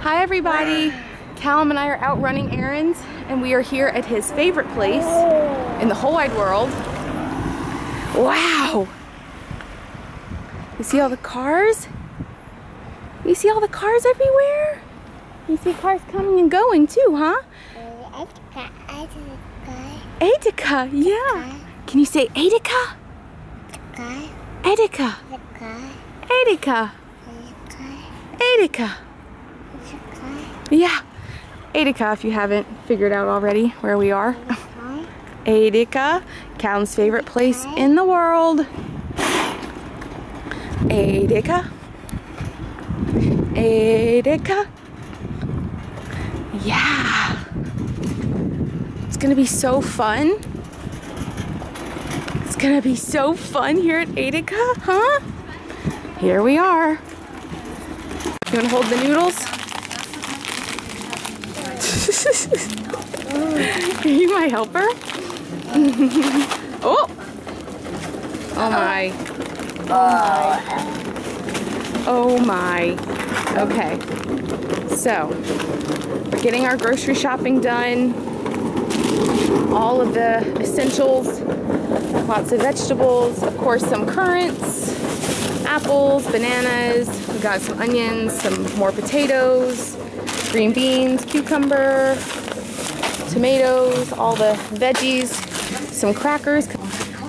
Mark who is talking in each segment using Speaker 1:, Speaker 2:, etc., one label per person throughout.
Speaker 1: Hi everybody! Callum and I are out running errands and we are here at his favorite place in the whole wide world. Wow! You see all the cars? You see all the cars everywhere? You see cars coming and going too, huh? Edeka, yeah. Can you say Edeka? Edeka. Edeka. Edeka. Yeah. Edeka, if you haven't figured out already where we are. Edeka, Callum's favorite place in the world. Edeka. Edeka. Yeah. It's gonna be so fun. It's gonna be so fun here at Edeka, huh? Here we are. You wanna hold the noodles? Are you my helper? Oh! Oh my. Oh my. Okay. So, we're getting our grocery shopping done. All of the essentials. Lots of vegetables. Of course, some currants, apples, bananas. We got some onions, some more potatoes, green beans, cucumber, tomatoes, all the veggies, some crackers,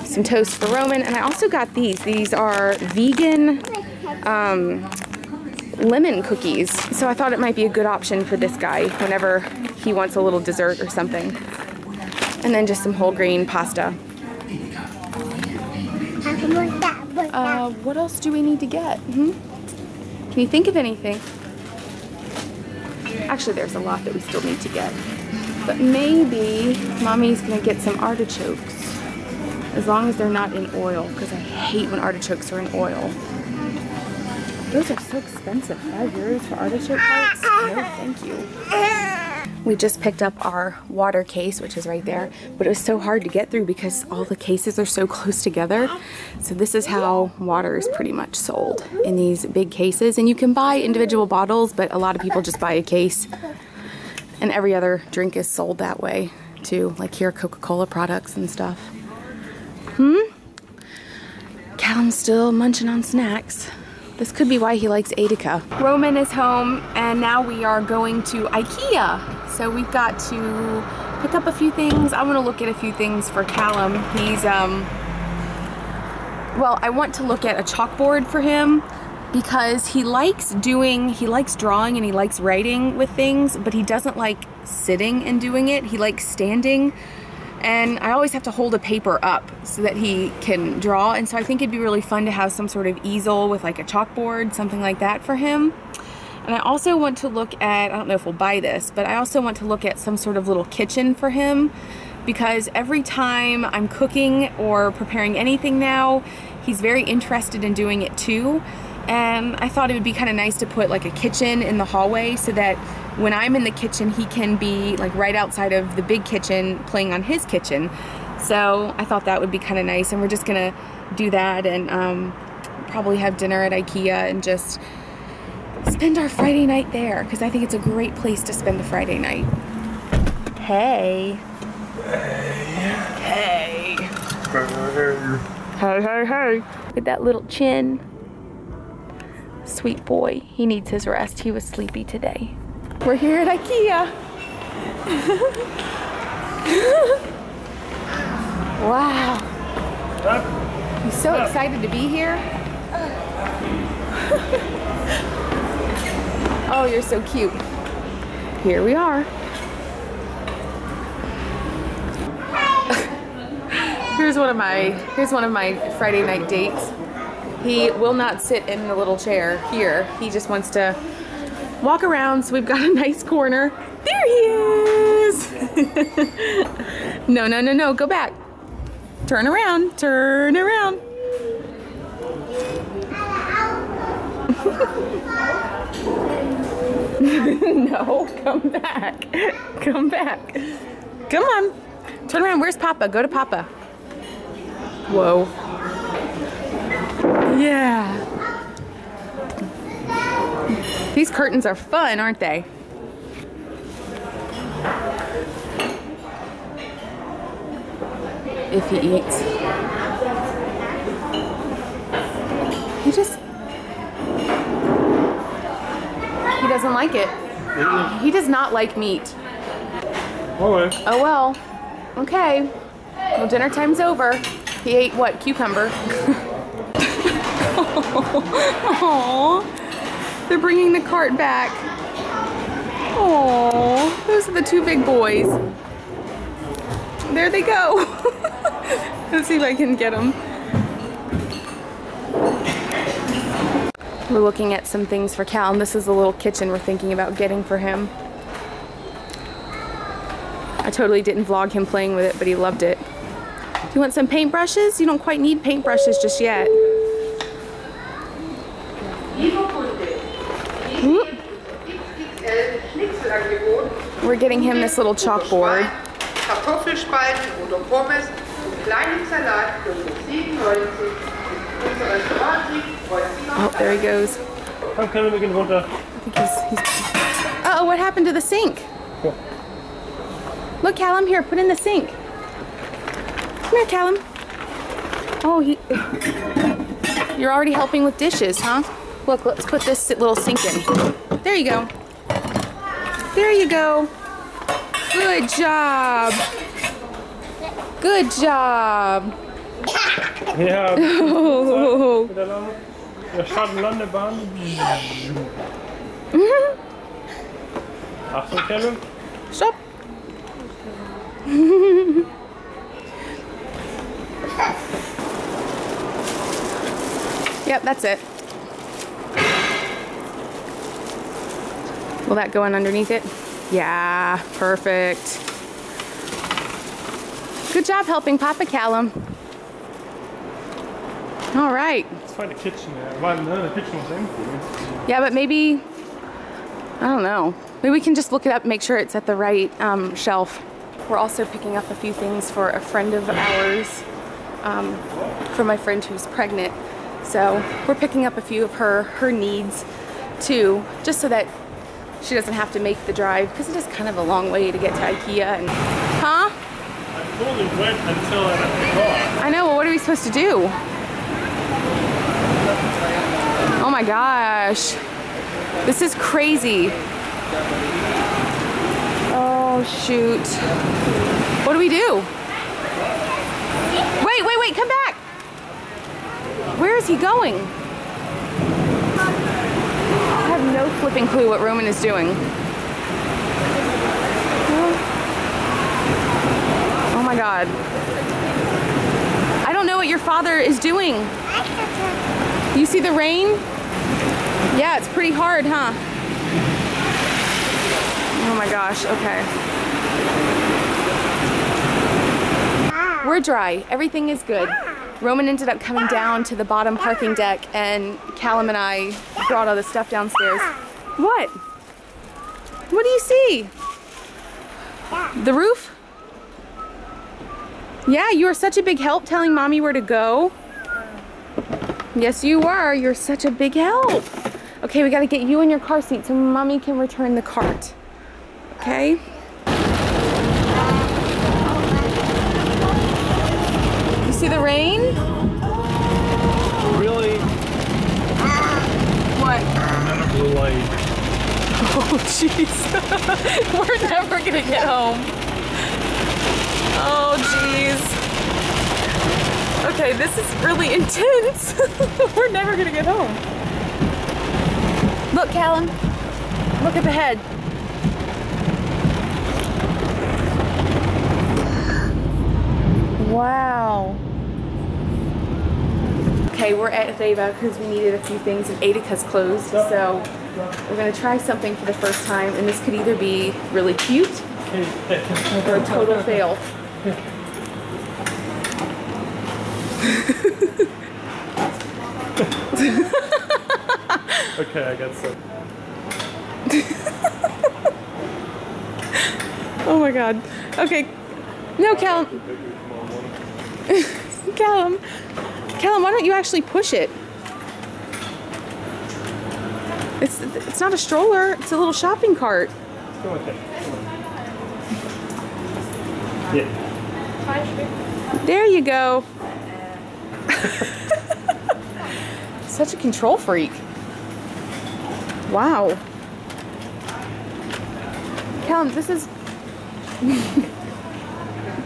Speaker 1: some toast for Roman, and I also got these. These are vegan lemon cookies. So I thought it might be a good option for this guy whenever he wants a little dessert or something. And then just some whole grain pasta. What else do we need to get? Can you think of anything? Actually, there's a lot that we still need to get. But maybe Mommy's gonna get some artichokes. As long as they're not in oil, because I hate when artichokes are in oil. Those are so expensive. €5 for artichoke hearts? No, thank you. We just picked up our water case, which is right there, but it was so hard to get through because all the cases are so close together. So this is how water is pretty much sold, in these big cases. And you can buy individual bottles, but a lot of people just buy a case. And every other drink is sold that way too, like here Coca-Cola products and stuff. Callum's still munching on snacks. This could be why he likes Edeka. Roman is home and now we are going to IKEA. So we've got to pick up a few things. I want to look at a few things for Callum. He's, well, I want to look at a chalkboard for him because he likes drawing and he likes writing with things, but he doesn't like sitting and doing it. He likes standing. And I always have to hold a paper up so that he can draw. And so I think it'd be really fun to have some sort of easel with like a chalkboard, something like that for him. And I also want to look at, I don't know if we'll buy this, but I also want to look at some sort of little kitchen for him because every time I'm cooking or preparing anything now, he's very interested in doing it too. And I thought it would be kind of nice to put like a kitchen in the hallway so that when I'm in the kitchen, he can be like right outside of the big kitchen playing on his kitchen. So I thought that would be kind of nice, and we're just gonna do that and probably have dinner at IKEA and just spend our Friday night there because I think it's a great place to spend a Friday night. Hey. Hey. Hey, hey, hey. Look at that little chin. Sweet boy. He needs his rest. He was sleepy today. We're here at IKEA. Wow. I'm so excited to be here. Oh, you're so cute. Here we are. Here's one of my Friday night dates. He will not sit in the little chair here. He just wants to walk around, so we've got a nice corner. There he is! No, no, no, no, go back. Turn around, turn around. No, come back. Come back. Come on. Turn around, where's Papa? Go to Papa. Whoa. Yeah. These curtains are fun, aren't they? If he eats. He doesn't like it. He does not like meat.
Speaker 2: Oh
Speaker 1: well. Okay. Well, dinner time's over. He ate what? Cucumber. Aww. They're bringing the cart back. Aww. Those are the two big boys. There they go. Let's see if I can get them. We're looking at some things for Cal, and this is the little kitchen we're thinking about getting for him. I totally didn't vlog him playing with it, but he loved it. Do you want some paintbrushes? You don't quite need paintbrushes just yet. We're getting him this little chalkboard. Oh, there he goes.
Speaker 2: I think
Speaker 1: he's... Uh-oh, what happened to the sink? Look, Callum, here, put in the sink. Come here, Callum. Oh, you're already helping with dishes, huh? Look, let's put this little sink in. There you go. There you go. Good job. Good job.
Speaker 2: Ja.
Speaker 1: Oh.
Speaker 2: Landebahn. Achtung, Kevin.
Speaker 1: Stop. Yep, that's it. Will that go in underneath it? Yeah, perfect. Good job helping Papa Callum. All right.
Speaker 2: Let's find a kitchen there. Well, no, the kitchen was empty.
Speaker 1: Yeah, but maybe, I don't know. Maybe we can just look it up and make sure it's at the right shelf. We're also picking up a few things for a friend of ours, for my friend who's pregnant. So we're picking up a few of her needs too, just so that she doesn't have to make the drive, because it is kind of a long way to get to IKEA. And huh?
Speaker 2: I totally went until I left the car.
Speaker 1: I know, well, what are we supposed to do? Oh my gosh. This is crazy. Oh shoot. What do we do? Wait, come back. Where is he going? I have no flipping clue what Roman is doing. Oh my God. I don't know what your father is doing. You see the rain? Yeah, it's pretty hard, huh? Oh my gosh, okay. We're dry, everything is good. Roman ended up coming down to the bottom parking deck, and Callum and I brought all the stuff downstairs. What? What do you see? The roof? Yeah, you are such a big help telling Mommy where to go. Yes, you are. You're such a big help. Okay, we gotta get you in your car seat so Mommy can return the cart. Okay? You see the rain?
Speaker 2: Really?
Speaker 1: What?
Speaker 2: Another blue light.
Speaker 1: Oh, jeez. We're never gonna get home. Oh, jeez. Okay, this is really intense. We're never gonna get home. Look, Callum. Look at the head. Wow. Okay, we're at Theva because we needed a few things and Edeka's closed, so we're gonna try something for the first time, and this could either be really cute or a total fail.
Speaker 2: Okay, I got some.
Speaker 1: Oh my God. Okay. No, Callum. Callum, why don't you actually push it? it's not a stroller. It's a little shopping cart.
Speaker 2: Go with it. Yeah.
Speaker 1: There you go. Such a control freak. Wow. Callum, this is...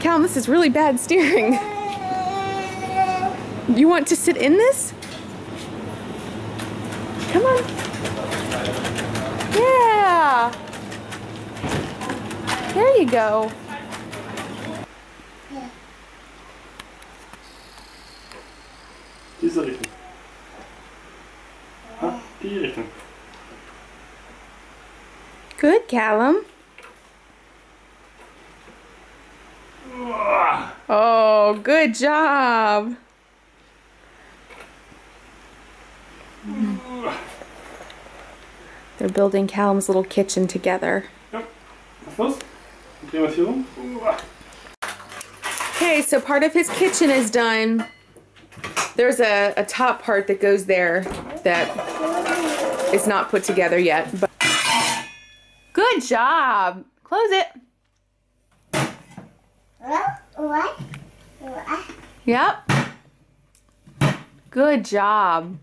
Speaker 1: Callum, this is really bad steering. You want to sit in this? Come on. Yeah. There you go.
Speaker 2: Diese Richtung. Ha, die Richtung.
Speaker 1: Good, Callum. Oh, good job. They're building Callum's little kitchen together.
Speaker 2: Ja, was los? Drehen wir es hier rum.
Speaker 1: Okay, so part of his kitchen is done. There's a top part that goes there that is not put together yet. But good job. Close it. Yep. Good job.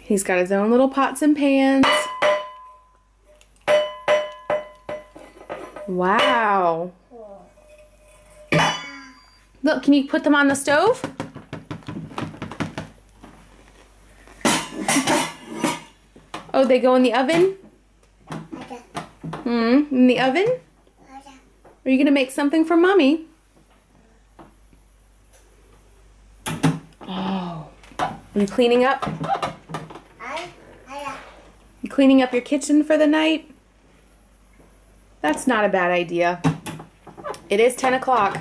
Speaker 1: He's got his own little pots and pans. Wow. Look, can you put them on the stove? Oh, they go in the oven? In the oven? Are you gonna make something for Mommy? Oh. Are you cleaning up? You cleaning up your kitchen for the night? That's not a bad idea. It is 10 o'clock.